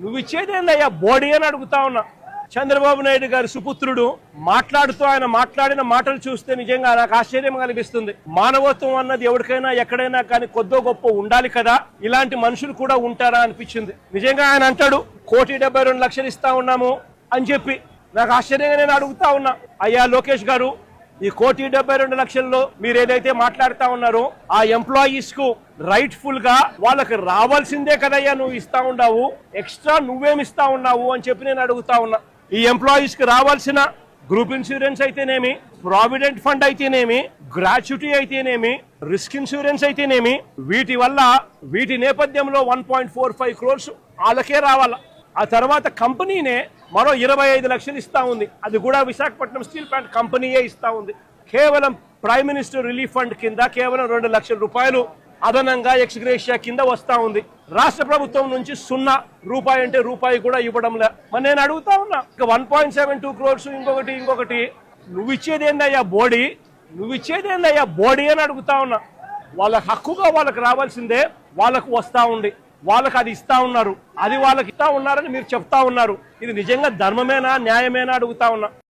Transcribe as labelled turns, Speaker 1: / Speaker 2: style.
Speaker 1: నువ్వు ఇచ్చేదేందయ్యా బోడీ అని అడుగుతా ఉన్నా. చంద్రబాబు నాయుడు గారి సుపుత్రుడు మాట్లాడుతూ ఆయన మాట్లాడిన మాటలు చూస్తే నిజంగా నాకు ఆశ్చర్యం అనిపిస్తుంది. మానవత్వం అన్నది ఎవరికైనా ఎక్కడైనా కానీ కొద్దో గొప్ప ఉండాలి కదా, ఇలాంటి మనుషులు కూడా ఉంటారా అనిపించింది. నిజంగా ఆయన అంటాడు 1,72,00,000 ఇస్తా ఉన్నాము అని చెప్పి. నాకు ఆశ్చర్యంగా నేను అడుగుతా ఉన్నా, అయ్యా లోకేష్ గారు, ఈ 1,72,00,000లో మీరు ఏదైతే మాట్లాడుతా ఉన్నారో ఆ ఎంప్లాయీస్ కు రైట్ఫుల్ గా వాళ్ళకి రావాల్సిందే కదయ్యా నువ్వు ఇస్తా ఉన్నావు, ఎక్స్ట్రా నువ్వేమి ఇస్తా ఉన్నావు అని చెప్పి నేను అడుగుతా ఉన్నా. ఈ ఎంప్లాయీస్ కి రావాల్సిన గ్రూప్ ఇన్సూరెన్స్ అయితేనేమి, ప్రావిడెంట్ ఫండ్ అయితేనేమి, గ్రాట్యుటీ అయితేనేమి, రిస్క్ ఇన్సూరెన్స్ అయితేనేమి, వీటి నేపథ్యంలో 1.45 crores వాళ్ళకే రావాలా. ఆ తర్వాత కంపెనీనే మరో 25 లక్షలు ఇస్తా ఉంది. అది కూడా విశాఖపట్నం స్టీల్ ప్లాంట్ కంపెనీయే ఇస్తా ఉంది. కేవలం ప్రైమ్ మినిస్టర్ రిలీఫ్ ఫండ్ కింద కేవలం 2 లక్షల రూపాయలు అదనంగా ఎక్స్గ్రేషియా కింద వస్తా ఉంది. రాష్ట్ర ప్రభుత్వం నుంచి 0 రూపాయి అంటే రూపాయి కూడా ఇవ్వడంలే. మరి నేను అడుగుతా ఉన్నా, 1.72 crores ఇంకొకటి నువ్వు ఇచ్చేదేందయ్యా బోడీ అని అడుగుతా ఉన్నా. వాళ్ళ హక్కుగా వాళ్ళకి రావాల్సిందే వాళ్ళకు వస్తా ఉంది. వాళ్ళకి అది ఇస్తా ఉన్నారు, అది వాళ్ళకి ఇస్తా ఉన్నారని మీరు చెప్తా ఉన్నారు. ఇది నిజంగా ధర్మమేనా న్యాయమేనా అడుగుతా ఉన్నా.